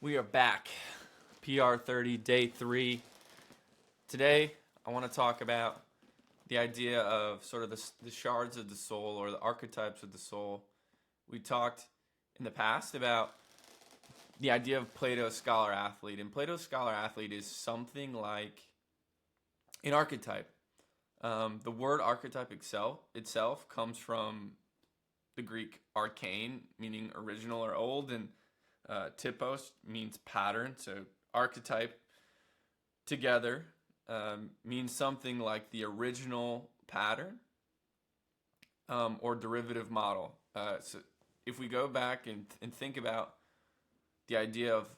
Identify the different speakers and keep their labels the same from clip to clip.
Speaker 1: We are back. PR30, day 3. Today, I want to talk about the idea of sort of the shards of the soul or the archetypes of the soul. We talked in the past about the idea of Plato's scholar athlete. And Plato's scholar athlete is something like an archetype. The word archetype itself comes from the Greek archane, meaning original or old, and typos means pattern. So archetype together means something like the original pattern or derivative model. So if we go back and think about the idea of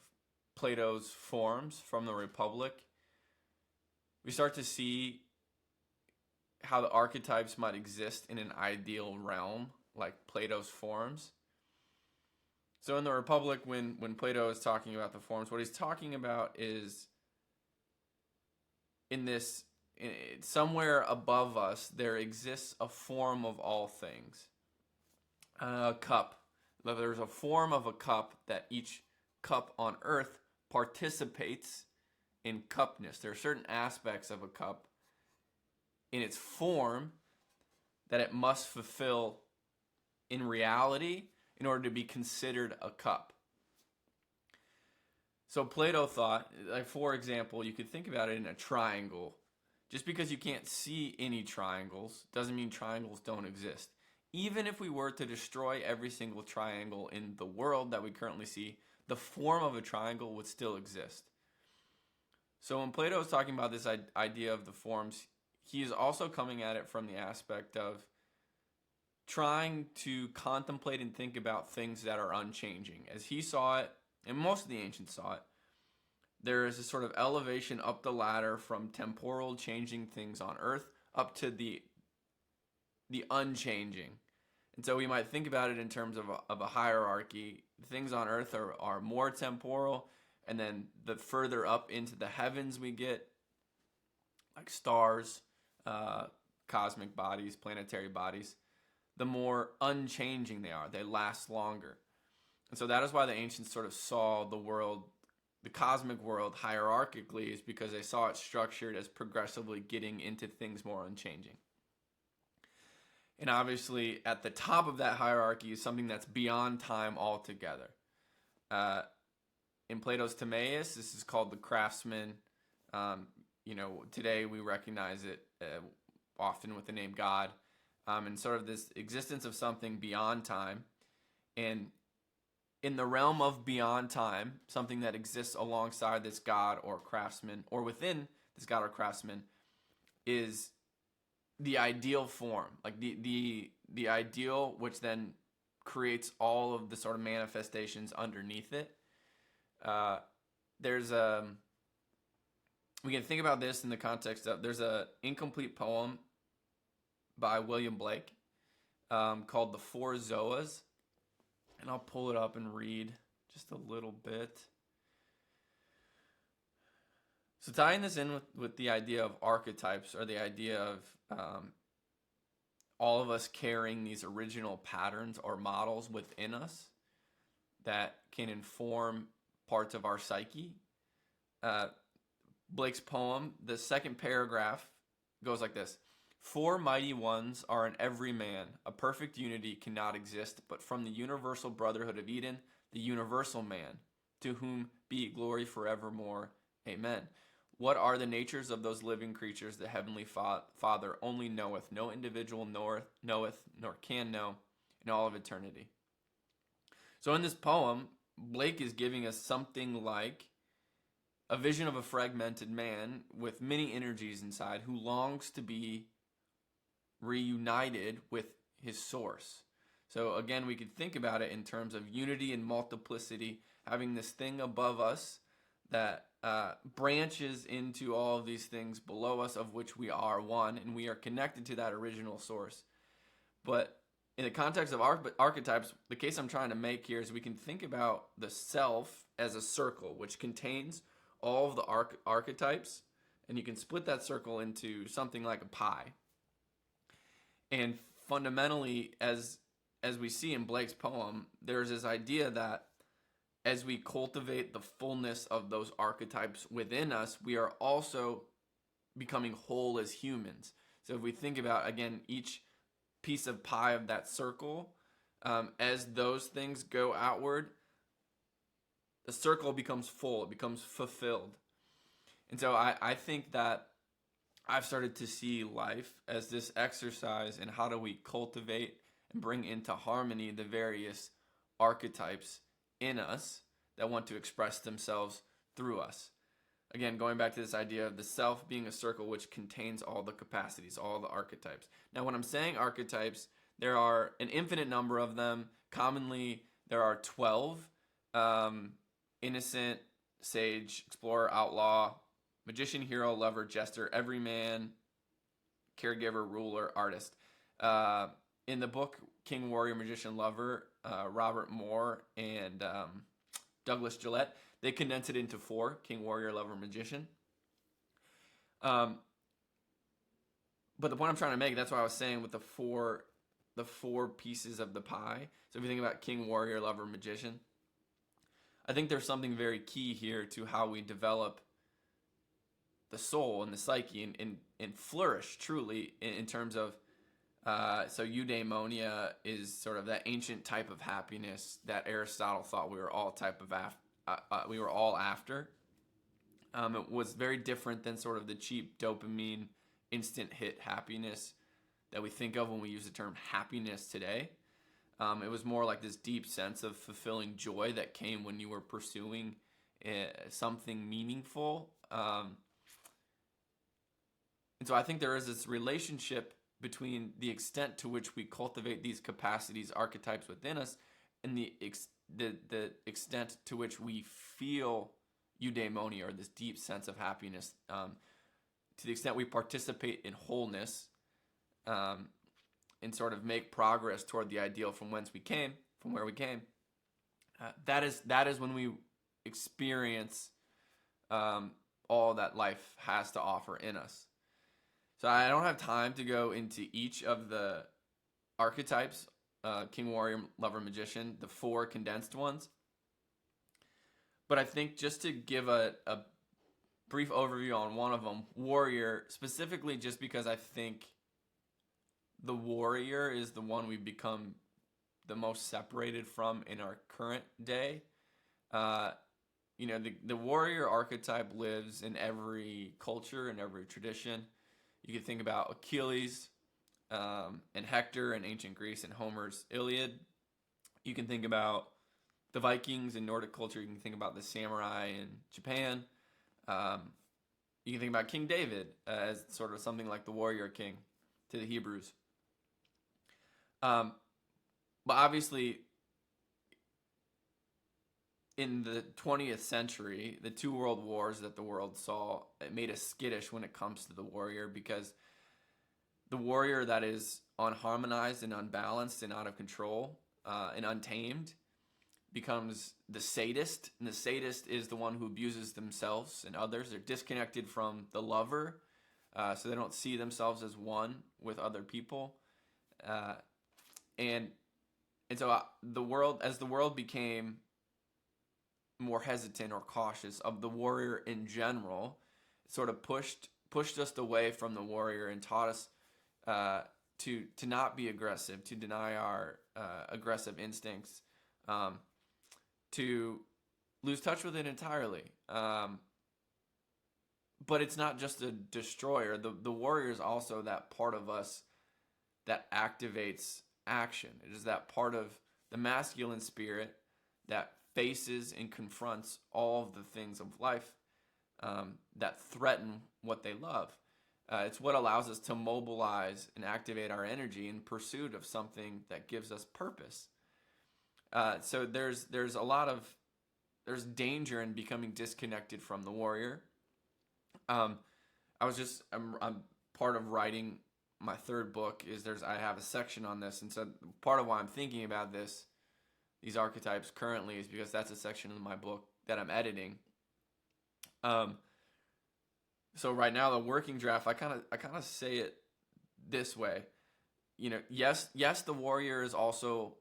Speaker 1: Plato's forms from the Republic, we start to see how the archetypes might exist in an ideal realm, like Plato's forms. So in the Republic, when Plato is talking about the forms, what he's talking about is somewhere above us, there exists a form of all things. A cup. There's a form of a cup that each cup on earth participates in cupness. There are certain aspects of a cup in its form that it must fulfill in reality in order to be considered a cup. So Plato thought, like for example, you could think about it in a triangle. Just because you can't see any triangles doesn't mean triangles don't exist. Even if we were to destroy every single triangle in the world that we currently see, the form of a triangle would still exist. So when Plato is talking about this idea of the forms, he is also coming at it from the aspect of trying to contemplate and think about things that are unchanging. As he saw it, and most of the ancients saw it, there is a sort of elevation up the ladder from temporal changing things on earth up to the unchanging. And so we might think about it in terms of a hierarchy. Things on earth are more temporal, and then the further up into the heavens we get, like stars, cosmic bodies, planetary bodies, the more unchanging they are. They last longer. And so that is why the ancients sort of saw the world, the cosmic world, hierarchically, is because they saw it structured as progressively getting into things more unchanging. And obviously, at the top of that hierarchy is something that's beyond time altogether. In Plato's Timaeus, this is called the craftsman. Today we recognize it often with the name God. And sort of this existence of something beyond time. And in the realm of beyond time, something that exists alongside this God or craftsman, or within this God or craftsman, is the ideal form, like the ideal, which then creates all of the sort of manifestations underneath it. We can think about this in the context of, there's a incomplete poem by William Blake called The Four Zoas. And I'll pull it up and read just a little bit. So tying this in with the idea of archetypes, or the idea of all of us carrying these original patterns or models within us that can inform parts of our psyche. Blake's poem, the second paragraph goes like this. 4 mighty ones are in every man. A perfect unity cannot exist, but from the universal brotherhood of Eden, the universal man, to whom be glory forevermore. Amen. What are the natures of those living creatures the heavenly Father only knoweth? No individual knoweth, nor can know in all of eternity. So in this poem, Blake is giving us something like a vision of a fragmented man with many energies inside who longs to be reunited with his source. So again, we could think about it in terms of unity and multiplicity, having this thing above us that branches into all of these things below us, of which we are one, and we are connected to that original source. But in the context of archetypes, the case I'm trying to make here is we can think about the self as a circle, which contains all of the archetypes, and you can split that circle into something like a pie. And fundamentally, as we see in Blake's poem, there's this idea that as we cultivate the fullness of those archetypes within us, we are also becoming whole as humans. So if we think about, again, each piece of pie of that circle, as those things go outward, the circle becomes full, it becomes fulfilled. And so I think that I've started to see life as this exercise in how do we cultivate and bring into harmony the various archetypes in us that want to express themselves through us. Again, going back to this idea of the self being a circle which contains all the capacities, all the archetypes. Now, when I'm saying archetypes, there are an infinite number of them. Commonly, there are 12. Innocent, sage, explorer, outlaw, magician, hero, lover, jester, everyman, caregiver, ruler, artist. In the book King, Warrior, Magician, Lover, Robert Moore and Douglas Gillette, they condense it into 4: King, Warrior, Lover, Magician. But the point I'm trying to make, that's what I was saying with the four pieces of the pie. So if you think about King, Warrior, Lover, Magician, I think there's something very key here to how we develop the soul and the psyche and flourish truly in terms of, so eudaimonia is sort of that ancient type of happiness that Aristotle thought we were all after. It was very different than sort of the cheap dopamine instant hit happiness that we think of when we use the term happiness today. It was more like this deep sense of fulfilling joy that came when you were pursuing something meaningful. And so I think there is this relationship between the extent to which we cultivate these capacities, archetypes within us, and the extent to which we feel eudaimonia, or this deep sense of happiness. To the extent we participate in wholeness, and sort of make progress toward the ideal from where we came, that is when we experience all that life has to offer in us. So I don't have time to go into each of the archetypes, King, Warrior, Lover, Magician, the 4 condensed ones. But I think just to give a brief overview on one of them, Warrior, specifically just because I think the warrior is the one we've become the most separated from in our current day. The warrior archetype lives in every culture and every tradition. You can think about Achilles and Hector in ancient Greece and Homer's Iliad. You can think about the Vikings in Nordic culture. You can think about the samurai in Japan. You can think about King David as sort of something like the warrior king to the Hebrews. But obviously, in the 20th century, the 2 world wars that the world saw, it made us skittish when it comes to the warrior, because the warrior that is unharmonized and unbalanced and out of control and untamed becomes the sadist. And the sadist is the one who abuses themselves and others. They're disconnected from the lover, so they don't see themselves as one with other people. And so the world became more hesitant or cautious of the warrior in general, it sort of pushed us away from the warrior and taught us to not be aggressive, to deny our aggressive instincts, to lose touch with it entirely. But it's not just a destroyer. The warrior is also that part of us that activates action. It is that part of the masculine spirit that faces and confronts all of the things of life that threaten what they love. It's what allows us to mobilize and activate our energy in pursuit of something that gives us purpose. So there's danger in becoming disconnected from the warrior. I'm part of writing my 3rd book I have a section on this, and so part of why I'm thinking about these archetypes currently is because that's a section in my book that I'm editing. So right now, the working draft, I kind of say it this way. Yes, the warrior is also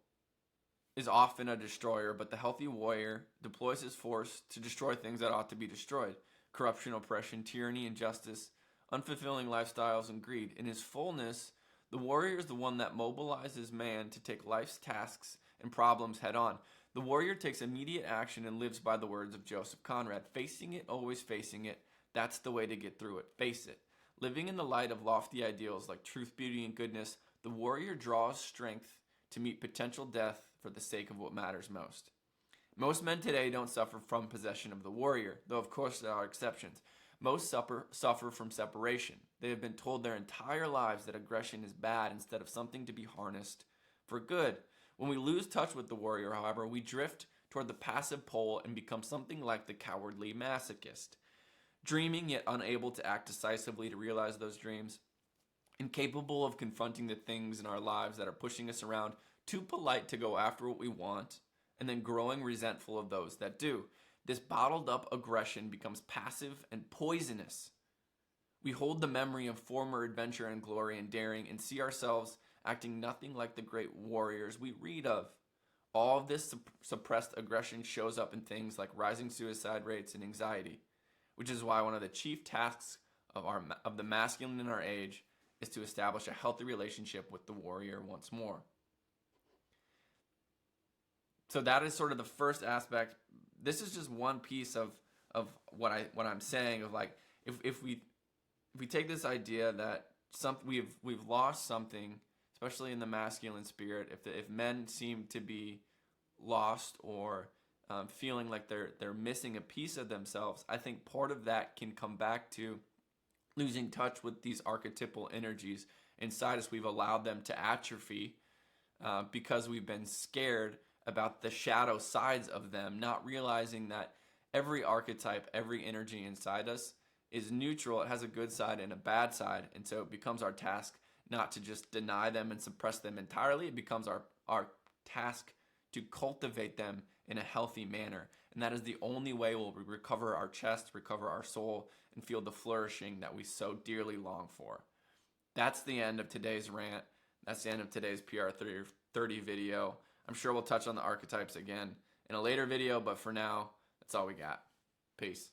Speaker 1: is often a destroyer, but the healthy warrior deploys his force to destroy things that ought to be destroyed: corruption, oppression, tyranny, injustice, unfulfilling lifestyles, and greed. In his fullness, the warrior is the one that mobilizes man to take life's tasks and problems head on. The warrior takes immediate action and lives by the words of Joseph Conrad: facing it, always facing it. That's the way to get through it. Face it. Living in the light of lofty ideals like truth, beauty, and goodness, the warrior draws strength to meet potential death for the sake of what matters most. Most men today don't suffer from possession of the warrior, though of course there are exceptions. Most suffer from separation. They have been told their entire lives that aggression is bad instead of something to be harnessed for good. When we lose touch with the warrior, however, we drift toward the passive pole and become something like the cowardly masochist, dreaming yet unable to act decisively to realize those dreams, incapable of confronting the things in our lives that are pushing us around, too polite to go after what we want, and then growing resentful of those that do. This bottled up aggression becomes passive and poisonous. We hold the memory of former adventure and glory and daring and see ourselves acting nothing like the great warriors we read of. All of this suppressed aggression shows up in things like rising suicide rates and anxiety, which is why one of the chief tasks of the masculine in our age is to establish a healthy relationship with the warrior once more. So that is sort of the first aspect. This is just one piece of what I'm saying, of like, if we take this idea that we've lost something, especially in the masculine spirit, if men seem to be lost or feeling like they're missing a piece of themselves, I think part of that can come back to losing touch with these archetypal energies inside us. We've allowed them to atrophy because we've been scared about the shadow sides of them, not realizing that every archetype, every energy inside us is neutral. It has a good side and a bad side, and so it becomes our task not to just deny them and suppress them entirely. It becomes our task to cultivate them in a healthy manner, and that is the only way we'll recover our chest, recover our soul, and feel the flourishing that we so dearly long for. That's the end of today's rant. That's the end of today's PR30 video. I'm sure we'll touch on the archetypes again in a later video, but for now, that's all we got. Peace.